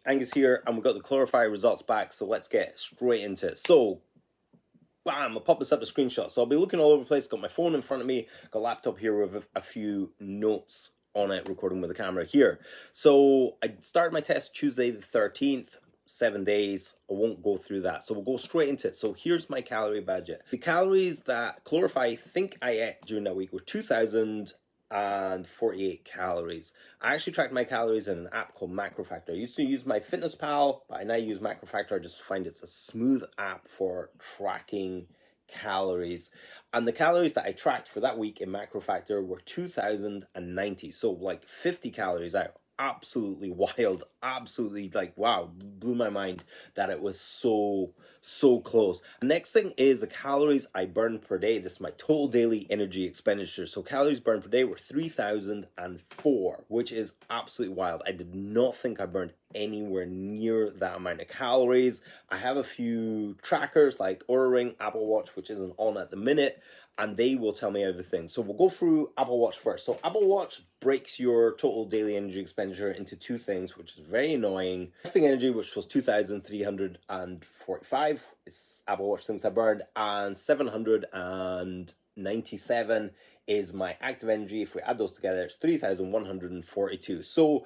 Angus here, and we've got the Calorify results back, so let's get straight into it. So, bam, I'll pop this up to screenshot. So I'll be looking all over the place, got my phone in front of me, got a laptop here with a few notes on it, recording with the camera here. So I started my test Tuesday the 13th, 7 days. I won't go through that, so we'll go straight into it. So here's my calorie budget. The calories that Calorify think I ate during that week were 2,048 calories. I actually tracked my calories in an app called MacroFactor. I used to use my Fitness Pal, but I now use MacroFactor. I just find it's a smooth app for tracking calories. And the calories that I tracked for that week in MacroFactor were 2,090. So like 50 calories out. Absolutely wild, absolutely, like, wow, blew my mind that it was so close. The next thing is the calories I burned per day. This is my total daily energy expenditure. So calories burned per day were 3,004, which is absolutely wild. I did not think I burned anywhere near that amount of calories. I have a few trackers like Oura Ring, Apple Watch, which isn't on at the minute, and they will tell me everything. So we'll go through Apple Watch first. So Apple Watch breaks your total daily energy expenditure into two things, which is very annoying. Resting energy, which was 2,345, it's Apple Watch things I burned, and 797 is my active energy. If we add those together, it's 3,142. So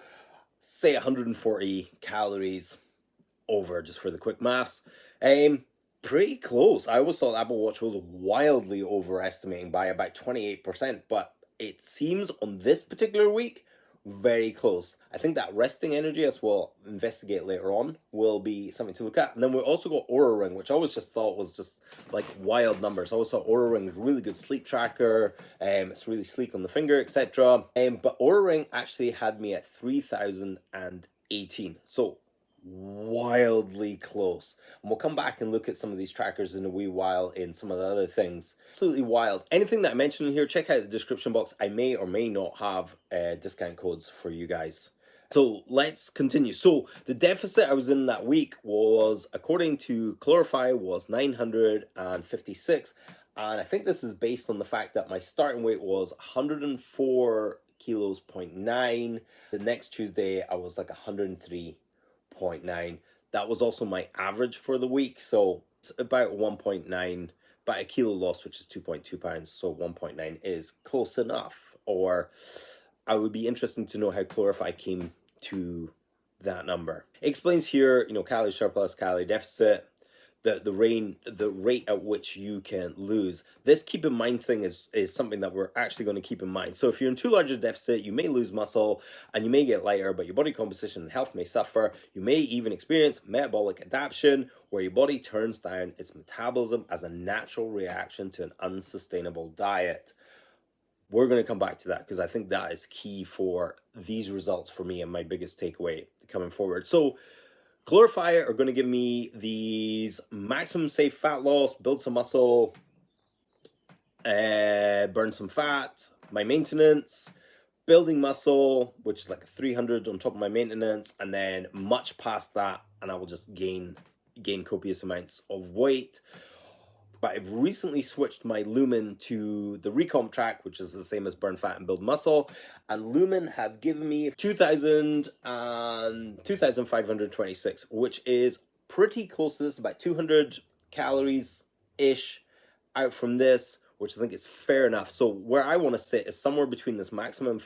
say 140 calories over, just for the quick maths. Pretty close. I always thought Apple Watch was wildly overestimating by about 28%, but it seems on this particular week very close. I think that resting energy, as we'll investigate later on, will be something to look at. And then we also got Oura Ring, which I always just thought was just like wild numbers. I always thought Oura Ring was a really good sleep tracker. It's really sleek on the finger, etc. But Oura Ring actually had me at 3,018. So wildly close. And we'll come back and look at some of these trackers in a wee while in some of the other things. Absolutely wild. Anything that I mentioned in here, check out the description box. I may or may not have discount codes for you guys. So let's continue. So the deficit I was in that week was, according to Calorify, was 956. And I think this is based on the fact that my starting weight was 104 kilos, 0.9. The next Tuesday, I was like 103.9. That was also my average for the week, so it's about 1.9, about a kilo loss, which is 2.2 pounds. So 1.9 is close enough. Or I would be interested to know how Calorify came to that number. It explains here, calorie surplus, calorie deficit, the rate at which you can lose. This keep in mind thing is something that we're actually going to keep in mind. So if you're in too large a deficit, you may lose muscle and you may get lighter, but your body composition and health may suffer. You may even experience metabolic adaptation, where your body turns down its metabolism as a natural reaction to an unsustainable diet. We're going to come back to that because I think that is key for these results for me and my biggest takeaway coming forward. So Calorify are going to give me these maximum safe fat loss, build some muscle, burn some fat, my maintenance, building muscle, which is like a 300 on top of my maintenance, and then much past that, and I will just gain copious amounts of weight. But I've recently switched my Lumen to the Recomp track, which is the same as burn fat and build muscle. And Lumen have given me 2,526, which is pretty close to this, about 200 calories-ish out from this, which I think is fair enough. So where I want to sit is somewhere between this maximum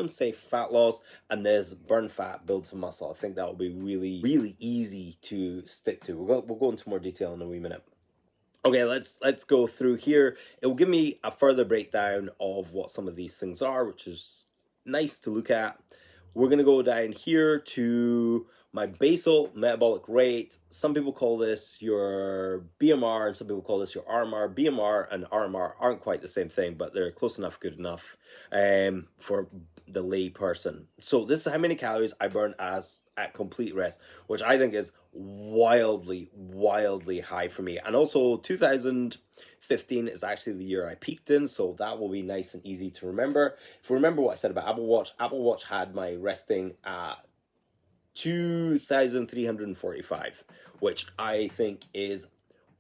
safe fat loss and this burn fat, build some muscle. I think that will be really, really easy to stick to. We'll go into more detail in a wee minute. Okay, let's go through here. It will give me a further breakdown of what some of these things are, which is nice to look at. We're going to go down here to my basal metabolic rate. Some people call this your BMR and some people call this your RMR. BMR and RMR aren't quite the same thing, but they're close enough, good enough for the lay person. So this is how many calories I burn at complete rest, which I think is wildly high for me. And also 2015 is actually the year I peaked in, so that will be nice and easy to remember. If you remember what I said about Apple Watch had my resting at 2,345, which I think is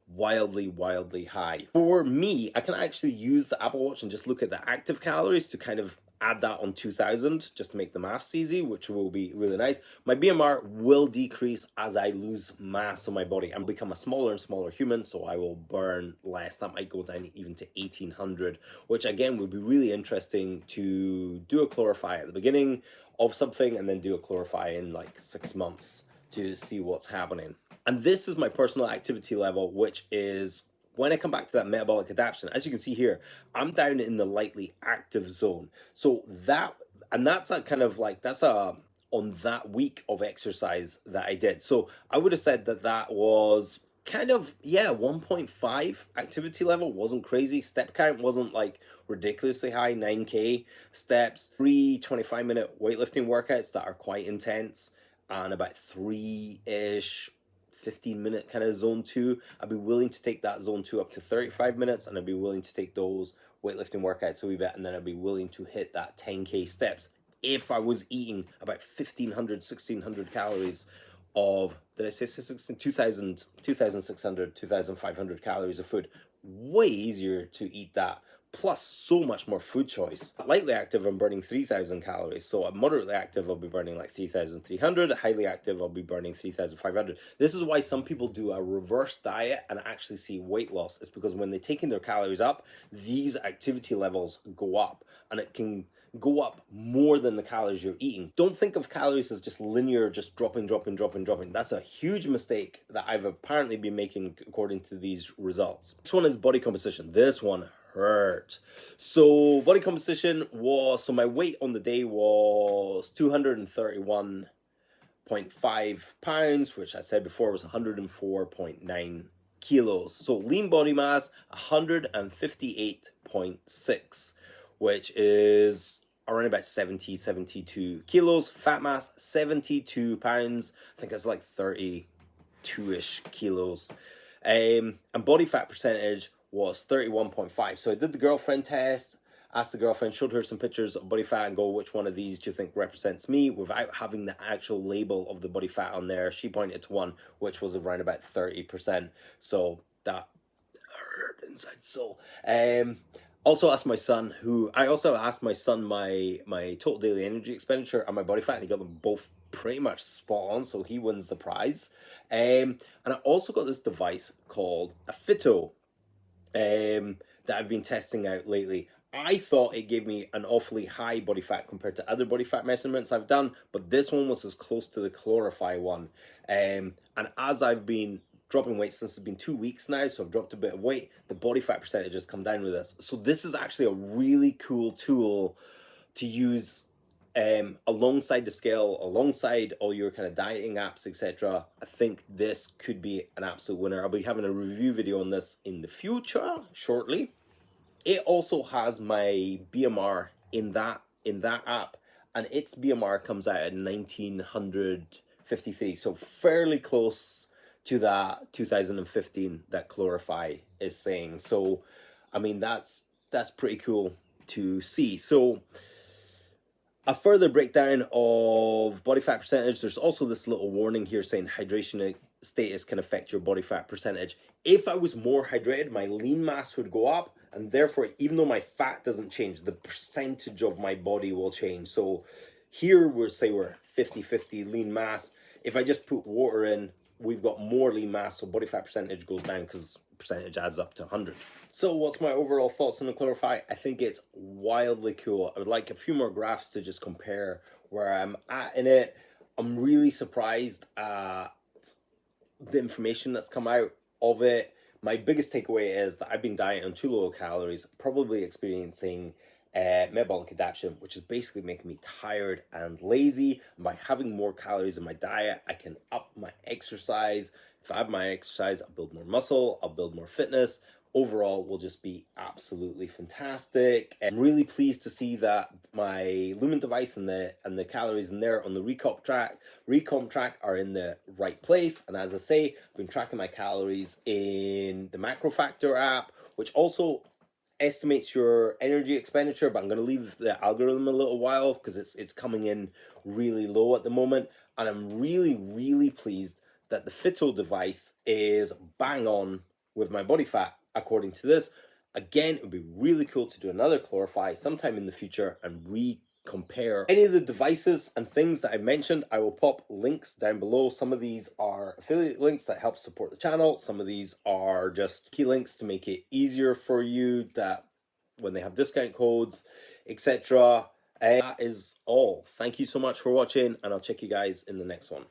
wildly high. For me, I can actually use the Apple Watch and just look at the active calories to kind of add that on 2000 just to make the maths easy, which will be really nice. My BMR will decrease as I lose mass on my body and become a smaller and smaller human, so I will burn less. That might go down even to 1800, which again would be really interesting to do a Calorify at the beginning of something and then do a Calorify in like 6 months to see what's happening. And this is my personal activity level, which is when I come back to that metabolic adaptation. As you can see here, I'm down in the lightly active zone. So that's a kind of like, that's a on that week of exercise that I did. So I would have said that that was kind of, yeah, 1.5 activity level. Wasn't crazy. Step count wasn't like ridiculously high, 9K steps, 3 25-minute weightlifting workouts that are quite intense, and about 3-ish 15-minute kind of zone 2. I'd be willing to take that zone 2 up to 35 minutes, and I'd be willing to take those weightlifting workouts a wee bit, and then I'd be willing to hit that 10K steps if I was eating about 1500 1600 calories of, did I say 2000 2600 2500 calories of food. Way easier to eat that, plus so much more food choice. Lightly active, I'm burning 3000 calories. So at moderately active, I'll be burning like 3300. Highly active, I'll be burning 3500. This is why some people do a reverse diet and actually see weight loss. It's because when they're taking their calories up, these activity levels go up, and it can go up more than the calories you're eating. Don't think of calories as just linear, just dropping. That's a huge mistake that I've apparently been making according to these results. This one is body composition. This one hurt. So body composition was, so my weight on the day was 231.5 pounds, which I said before was 104.9 kilos. So lean body mass 158.6, which is around about 72 kilos. Fat mass 72 pounds. I think it's like 32-ish kilos. And body fat percentage was 31.5. So I did the girlfriend test, asked the girlfriend, showed her some pictures of body fat and go, which one of these do you think represents me, without having the actual label of the body fat on there. She pointed to one which was around about 30%. So that hurt inside soul. Also asked my son, my total daily energy expenditure and my body fat, and he got them both pretty much spot on, so he wins the prize. And I also got this device called a Fito that I've been testing out lately. I thought it gave me an awfully high body fat compared to other body fat measurements I've done, but this one was as close to the Calorify one. And as I've been dropping weight, since it's been 2 weeks now, so I've dropped a bit of weight, the body fat percentage has come down with this. So this is actually a really cool tool to use alongside the scale, alongside all your kind of dieting apps, etc. I think this could be an absolute winner. I'll be having a review video on this in the future shortly. It also has my BMR in that app, and its BMR comes out at 1953, so fairly close to that 2015 that Calorify is saying. So I mean, that's pretty cool to see. So a further breakdown of body fat percentage. There's also this little warning here saying hydration status can affect your body fat percentage. If I was more hydrated, my lean mass would go up, and therefore, even though my fat doesn't change, the percentage of my body will change. So here we're 50-50 lean mass. If I just put water in, we've got more lean mass, so body fat percentage goes down because percentage adds up to 100. So what's my overall thoughts on the Calorify? I think it's wildly cool. I would like a few more graphs to just compare where I'm at in it. I'm really surprised at the information that's come out of it. My biggest takeaway is that I've been dieting on too low calories, probably experiencing metabolic adaptation, which is basically making me tired and lazy. And by having more calories in my diet, I can up my exercise. If I have my exercise, I'll build more muscle, I'll build more fitness. Overall, will just be absolutely fantastic. And I'm really pleased to see that my Lumen device and the calories in there on the recomp track are in the right place. And as I say, I've been tracking my calories in the Macro Factor app, which also estimates your energy expenditure, but I'm going to leave the algorithm a little while because it's coming in really low at the moment. And I'm really pleased that the Fito device is bang on with my body fat according to this. Again, it would be really cool to do another Calorify sometime in the future and compare any of the devices and things that I mentioned. I will pop links down below. Some of these are affiliate links that help support the channel. Some of these are just key links to make it easier for you, that when they have discount codes, etc. That is all. Thank you so much for watching, and I'll check you guys in the next one.